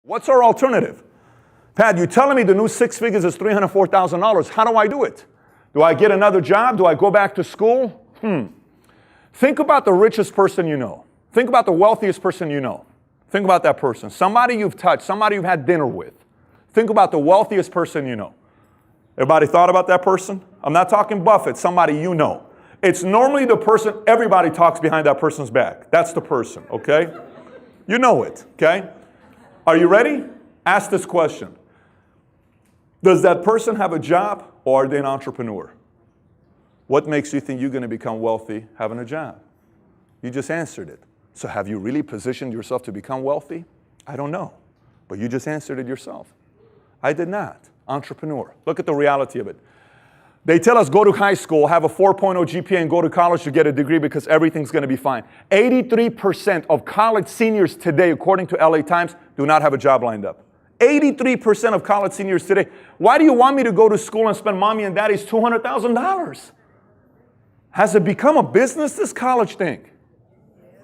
What's our alternative? Pat, you're telling me the new 6 figures is $304,000. How do I do it? Do I get another job? Do I go back to school? Think about the richest person you know. Think about the wealthiest person you know. Think about that person. Somebody you've touched, somebody you've had dinner with. Think about the wealthiest person you know. Everybody thought about that person? I'm not talking Buffett, somebody you know. It's normally the person everybody talks behind that person's back. That's the person, okay? You know it, okay? Are you ready? Ask this question. Does that person have a job or are they an entrepreneur? What makes you think you're going to become wealthy having a job? You just answered it. So have you really positioned yourself to become wealthy? I don't know. But you just answered it yourself. I did not. Entrepreneur. Look at the reality of it. They tell us go to high school, have a 4.0 GPA, and go to college to get a degree because everything's going to be fine. 83% of college seniors today, according to LA Times, do not have a job lined up. 83% of college seniors today. Why do you want me to go to school and spend mommy and daddy's $200,000? Has it become a business, this college thing?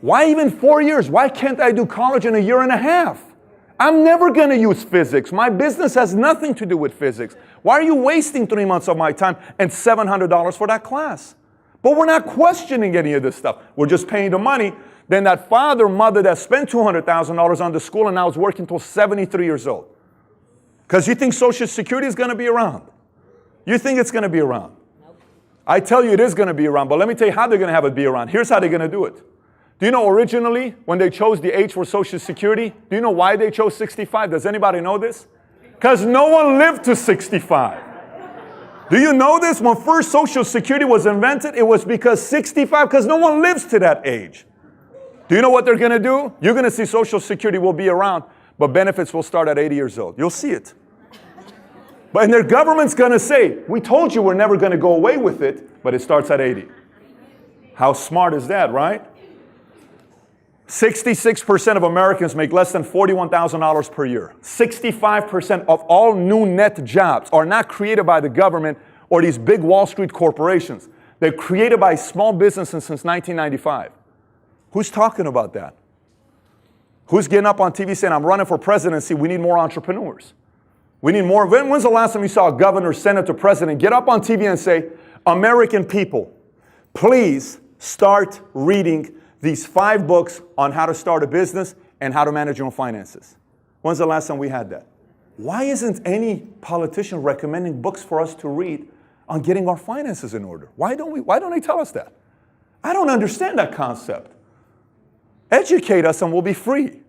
Why even 4 years? Why can't I do college in a year and a half? I'm never going to use physics. My business has nothing to do with physics. Why are you wasting 3 months of my time and $700 for that class? But we're not questioning any of this stuff. We're just paying the money. Then that father, mother that spent $200,000 on the school and now is working until 73 years old. Because you think Social Security is going to be around. You think it's going to be around. Nope. I tell you it is going to be around, but let me tell you how they're going to have it be around. Here's how they're going to do it. Do you know originally when they chose the age for Social Security, do you know why they chose 65? Does anybody know this? Because no one lived to 65. Do you know this? When first Social Security was invented, it was because 65, because no one lives to that age. Do you know what they're going to do? You're going to see Social Security will be around, but benefits will start at 80 years old. You'll see it. And their government's going to say, we told you we're never going to go away with it, but it starts at 80. How smart is that, right? 66% of Americans make less than $41,000 per year. 65% of all new net jobs are not created by the government or these big Wall Street corporations. They're created by small businesses since 1995. Who's talking about that? Who's getting up on TV saying, I'm running for presidency, we need more entrepreneurs? We need more. When's the last time you saw a governor, senator, president get up on TV and say, American people, please start reading these 5 books on how to start a business and how to manage your own finances? When's the last time we had that? Why isn't any politician recommending books for us to read on getting our finances in order? Why don't they tell us that? I don't understand that concept. Educate us and we'll be free.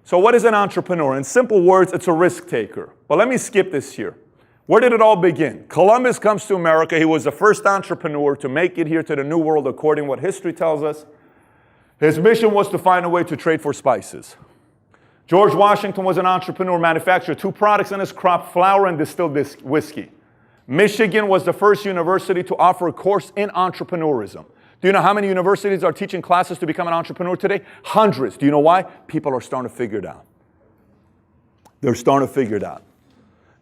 So what is an entrepreneur? In simple words, it's a risk taker. But let me skip this here. Where did it all begin? Columbus comes to America. He was the first entrepreneur to make it here to the New World, according to what history tells us. His mission was to find a way to trade for spices. George Washington was an entrepreneur, manufactured 2 products in his crop, flour and distilled whiskey. Michigan was the first university to offer a course in entrepreneurism. Do you know how many universities are teaching classes to become an entrepreneur today? Hundreds. Do you know why? People are starting to figure it out. They're starting to figure it out.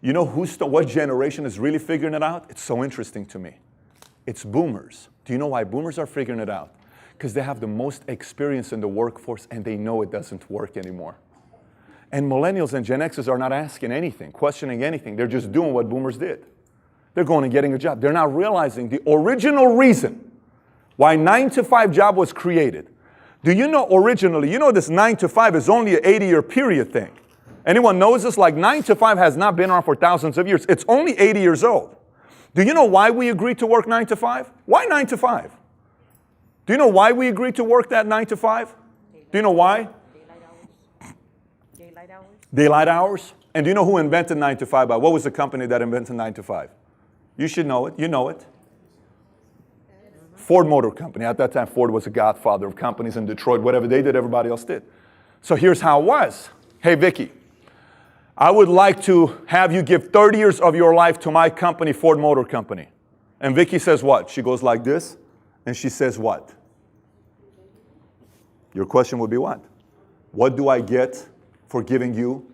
You know what generation is really figuring it out? It's so interesting to me. It's boomers. Do you know why boomers are figuring it out? Because they have the most experience in the workforce and they know it doesn't work anymore. And millennials and Gen Xers are not asking anything, questioning anything. They're just doing what boomers did. They're going and getting a job. They're not realizing the original reason why 9-to-5 job was created. Do you know originally, you know this 9-to-5 is only an 80-year period thing. Anyone knows this? Like 9-to-5 has not been around for thousands of years. It's only 80 years old. Do you know why we agreed to work 9-to-5? Why 9-to-5? Do you know why we agreed to work that 9-to-5? Do you know why? Daylight hours. Daylight hours. And do you know who invented 9-to-5? What was the company that invented 9-to-5? You should know it. You know it. Ford Motor Company. At that time, Ford was a godfather of companies in Detroit. Whatever they did, everybody else did. So here's how it was. Hey, Vicky, I would like to have you give 30 years of your life to my company, Ford Motor Company. And Vicky says what? She goes like this, and she says what? Your question would be what? What do I get for giving you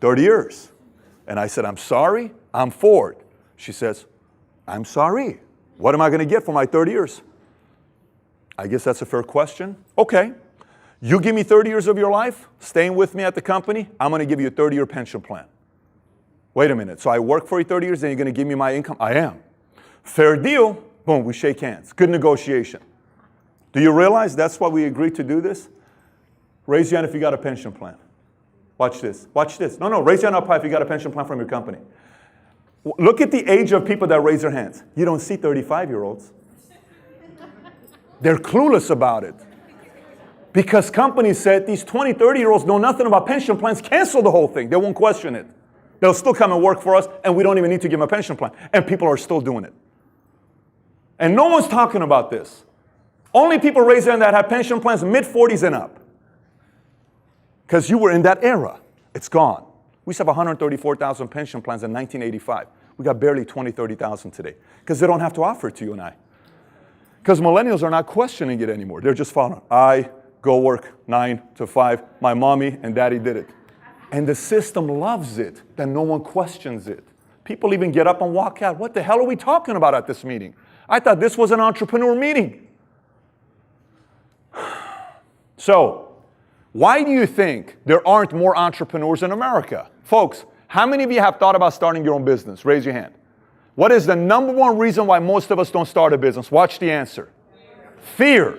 30 years? And I said, I'm sorry, I'm Ford. She says, I'm sorry. What am I going to get for my 30 years? I guess that's a fair question. Okay. You give me 30 years of your life, staying with me at the company, I'm going to give you a 30-year pension plan. Wait a minute. So I work for you 30 years, then you're going to give me my income? I am. Fair deal. Boom, we shake hands. Good negotiation. Do you realize that's why we agreed to do this? Raise your hand if you got a pension plan. Watch this. Watch this. No, raise your hand up high if you got a pension plan from your company. Look at the age of people that raise their hands. You don't see 35-year-olds. They're clueless about it. Because companies said these 20, 30-year-olds know nothing about pension plans, cancel the whole thing. They won't question it. They'll still come and work for us, and we don't even need to give them a pension plan. And people are still doing it. And no one's talking about this. Only people raise their hand that have pension plans mid-40s and up. Because you were in that era. It's gone. We used to have 134,000 pension plans in 1985. We got barely 20, 30,000 today. Because they don't have to offer it to you and I. Because millennials are not questioning it anymore. They're just following. I go work 9 to 5. My mommy and daddy did it. And the system loves it, that no one questions it. People even get up and walk out. What the hell are we talking about at this meeting? I thought this was an entrepreneur meeting. So, why do you think there aren't more entrepreneurs in America? Folks, how many of you have thought about starting your own business? Raise your hand. What is the number one reason why most of us don't start a business? Watch the answer. Fear.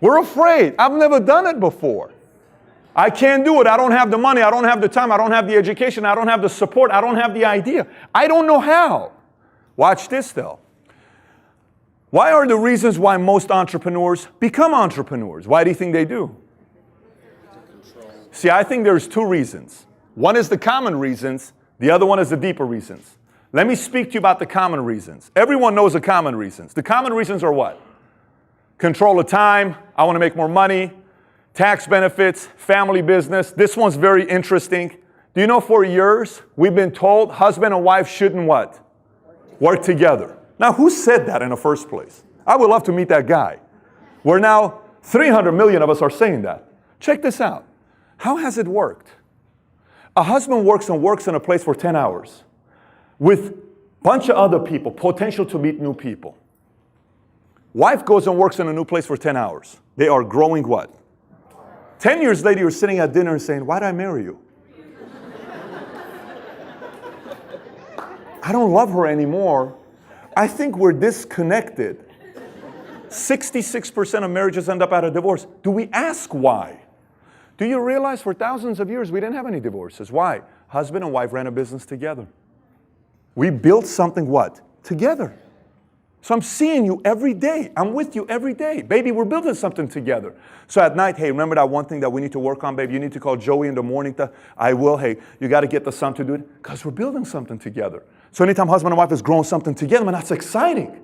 We're afraid. I've never done it before. I can't do it. I don't have the money. I don't have the time. I don't have the education. I don't have the support. I don't have the idea. I don't know how. Watch this though. Why are the reasons why most entrepreneurs become entrepreneurs? Why do you think they do? See, I think there's two reasons. One is the common reasons. The other one is the deeper reasons. Let me speak to you about the common reasons. Everyone knows the common reasons. The common reasons are what? Control of time. I want to make more money. Tax benefits. Family business. This one's very interesting. Do you know for years we've been told husband and wife shouldn't what? Work together. Now, who said that in the first place? I would love to meet that guy. Where now 300 million of us are saying that. Check this out. How has it worked? A husband works in a place for 10 hours with a bunch of other people, potential to meet new people. Wife goes and works in a new place for 10 hours. They are growing what? 10 years later, you're sitting at dinner and saying, why did I marry you? I don't love her anymore. I think we're disconnected. 66% of marriages end up at a divorce. Do we ask why? Do you realize for thousands of years we didn't have any divorces? Why? Husband and wife ran a business together. We built something what? Together. So I'm seeing you every day. I'm with you every day. Baby, we're building something together. So at night, hey, remember that one thing that we need to work on, baby? You need to call Joey in the morning. I will. Hey, you got to get the son to do it. Because we're building something together. So anytime husband and wife is growing something together, man, that's exciting.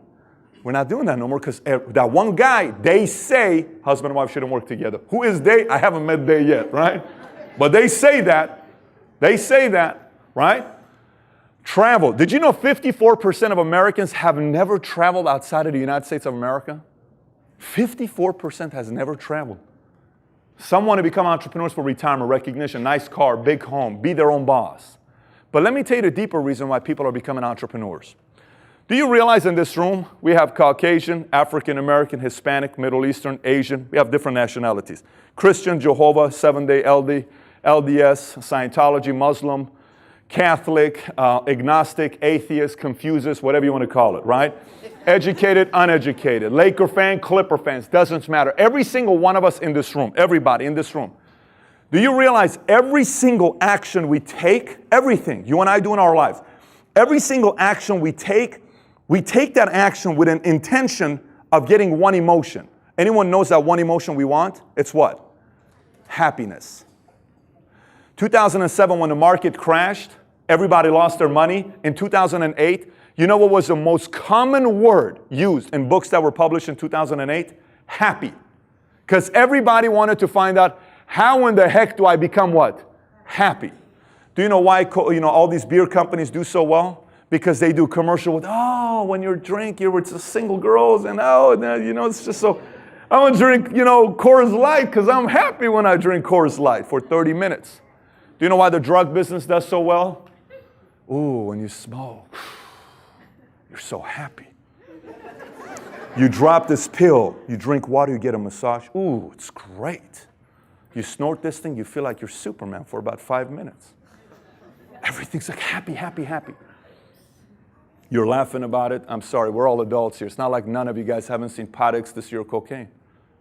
We're not doing that no more because that one guy, they say husband and wife shouldn't work together. Who is they? I haven't met they yet, right? But they say that. They say that, right? Travel. Did you know 54% of Americans have never traveled outside of the United States of America? 54% has never traveled. Some want to become entrepreneurs for retirement, recognition, nice car, big home, be their own boss. But let me tell you the deeper reason why people are becoming entrepreneurs. Do you realize in this room, we have Caucasian, African American, Hispanic, Middle Eastern, Asian. We have different nationalities. Christian, Jehovah, Seventh-day LDS, Scientology, Muslim, Catholic, agnostic, atheist, Confucius, whatever you want to call it, right? Educated, uneducated, Laker fan, Clipper fans, doesn't matter. Every single one of us in this room, everybody in this room. Do you realize every single action we take, everything you and I do in our lives, every single action we take that action with an intention of getting one emotion. Anyone knows that one emotion we want? It's what? Happiness. 2007, when the market crashed, everybody lost their money. In 2008, you know what was the most common word used in books that were published in 2008? Happy. Because everybody wanted to find out, how in the heck do I become what? Happy. Do you know why all these beer companies do so well? Because they do commercial with, when you're drinking, you're with single girls, and it's just so, I'm going to drink, Coors Light because I'm happy when I drink Coors Light for 30 minutes. Do you know why the drug business does so well? Ooh, when you smoke, you're so happy. You drop this pill, you drink water, you get a massage. Ooh, it's great. You snort this thing, you feel like you're Superman for about 5 minutes. Everything's like happy, happy, happy. You're laughing about it. I'm sorry, we're all adults here. It's not like none of you guys haven't seen pot, ecstasy, or cocaine.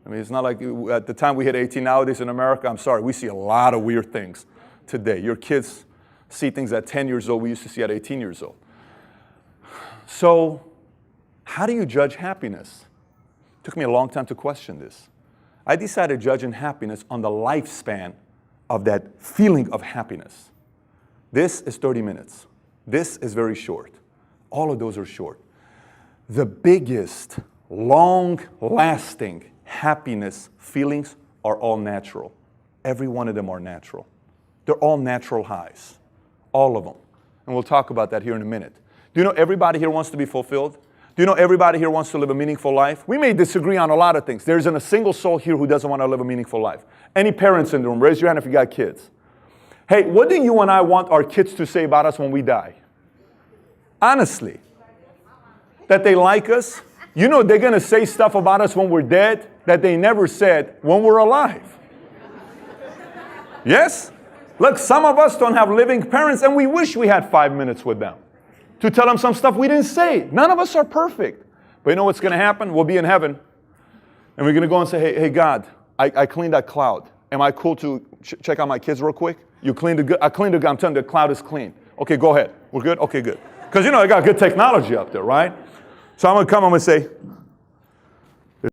I mean, it's not like at the time we hit 18 nowadays in America, I'm sorry, we see a lot of weird things today. Your kids see things at 10 years old we used to see at 18 years old. So, how do you judge happiness? It took me a long time to question this. I decided judging happiness on the lifespan of that feeling of happiness. This is 30 minutes. This is very short. All of those are short. The biggest, long-lasting happiness feelings are all natural. Every one of them are natural. They're all natural highs. All of them. And we'll talk about that here in a minute. Do you know everybody here wants to be fulfilled? Do you know everybody here wants to live a meaningful life? We may disagree on a lot of things. There isn't a single soul here who doesn't want to live a meaningful life. Any parents in the room, raise your hand if you got kids. Hey, what do you and I want our kids to say about us when we die? Honestly. That they like us? You know they're going to say stuff about us when we're dead that they never said when we're alive. Yes? Look, some of us don't have living parents and we wish we had 5 minutes with them to tell them some stuff we didn't say. None of us are perfect. But you know what's going to happen? We'll be in heaven. And we're going to go and say, hey God, I cleaned that cloud. Am I cool to check out my kids real quick? You cleaned the good. I cleaned the. I'm telling you, the cloud is clean. Okay, go ahead. We're good? Okay, good. Because you know, I got good technology up there, right? So I'm going to come, I'm going to say,